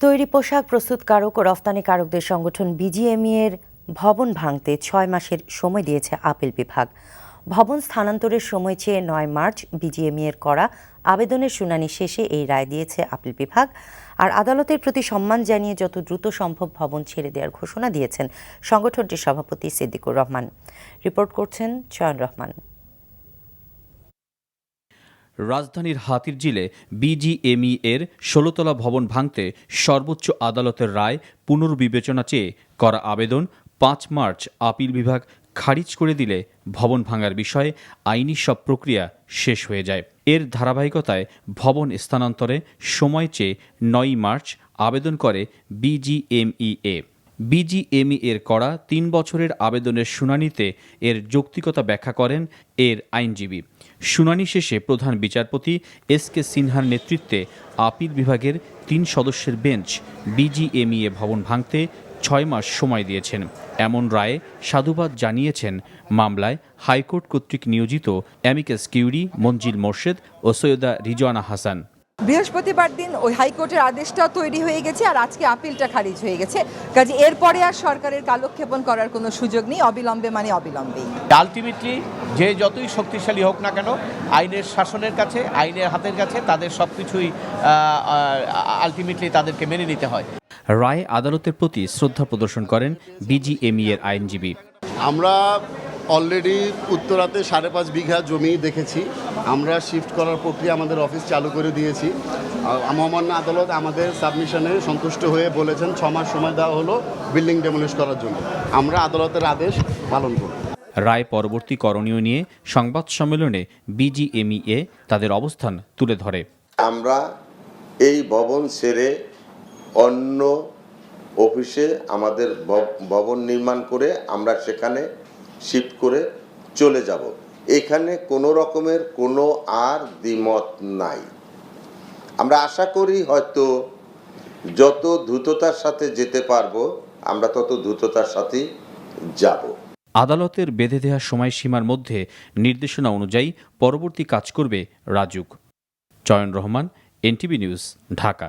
তৈরি পোশাক প্রস্তুতকারক ও রফতানিকারকদের সংগঠন বিজিএমইএ এর ভবন ভাঙতে ৬ মাসের সময় দিয়েছে আপিল বিভাগ। ভবন স্থানান্তরের সময় চেয়ে ৯ মার্চ বিজিএমইএ এর করা আবেদনের শুনানি শেষে এই রায় দিয়েছে আপিল বিভাগ। আর আদালতের প্রতি সম্মান জানিয়ে যত দ্রুত সম্ভব ভবন ছেড়ে দেওয়ার ঘোষণা দিয়েছেন সংগঠনটির সভাপতি সিদ্দিকুর রহমান। রিপোর্ট করছেন চয়ন রহমান। রাজধানীর হাতিরঝিলে বিজিএমইএ এর ১৬তলা ভবন ভাঙতে সর্বোচ্চ আদালতের রায় পুনর্বিবেচনা চেয়ে করা আবেদন ৫ মার্চ আপিল বিভাগ খারিজ করে দিলে ভবন ভাঙার বিষয়ে আইনি সব প্রক্রিয়া শেষ হয়ে যায়। এর ধারাবাহিকতায় ভবন স্থানান্তরে সময় চেয়ে ৯ মার্চ আবেদন করে বিজিএমইএ। বিজিএমইএ এর করা ৩ বছরের আবেদনের শুনানিতে এর যৌক্তিকতা ব্যাখ্যা করেন এর আইনজীবী। শুনানি শেষে প্রধান বিচারপতি এস.কে. সিনহার নেতৃত্বে আপিল বিভাগের ৩ সদস্যের বেঞ্চ বিজিএমইএ ভবন ভাঙতে ৬ মাস সময় দিয়েছেন। এমন রায়ে সাধুবাদ জানিয়েছেন মামলায় হাইকোর্ট কর্তৃক নিয়োজিত অ্যামিকাস কিউরি মঞ্জিল মোর্শেদ ও সৈয়দা রিজওয়ানা হাসান। বৃহস্পতিবার দিন ওই হাইকোর্টের আদেশটাও তৈরি হয়ে গেছে, আর আজকে আপিলটা খারিজ হয়ে গেছে। কাজে এরপরে আর সরকারের কালক্ষেপণ করার কোনো সুযোগ নেই। অবিলম্বে মানে অবিলম্বেই। আলটিমেটলি যে যতই শক্তিশালী হোক না কেন, আইনের শাসনের কাছে, আইনের হাতের কাছে তাদের সব কিছুই আলটিমেটলি তাদেরকে মেনে নিতে হয়। রায়ে আদালতের প্রতি শ্রদ্ধা প্রদর্শন করেন বিজিএমইএ এর আইনজীবী। আমরা অলরেডি উত্তরাতে 5.5 বিঘা জমি দেখেছি। আমরা শিফট করার প্রক্রিয়া আমাদের অফিস চালু করে দিয়েছি। মহামান্য আদালত আমাদের সাবমিশনে সন্তুষ্ট হয়ে বলেছেন 6 মাস সময় দেওয়া হলো বিল্ডিং ডেমোলিশ করার জন্য। আমরা আদালতের আদেশ পালন করব। রায় পরবর্তী করণীয় নিয়ে সংবাদ সম্মেলনে বিজিএমইএ তাদের অবস্থান তুলে ধরে। আমরা এই ভবন ছেড়ে অন্য অফিসে আমাদের ভবন নির্মাণ করে আমরা সেখানে শিফট করে চলে যাব। এখানে কোনো রকমের কোনো আর দ্বিমত নাই। আমরা আশা করি হয়তো যত দ্রুততার সাথে যেতে পারবো আমরা তত দ্রুততার সাথেই যাব। আদালতের বেঁধে দেওয়া সময়সীমার মধ্যে নির্দেশনা অনুযায়ী পরবর্তী কাজ করবে রাজুক। চয়ন রহমান, এনটিভি নিউজ, ঢাকা।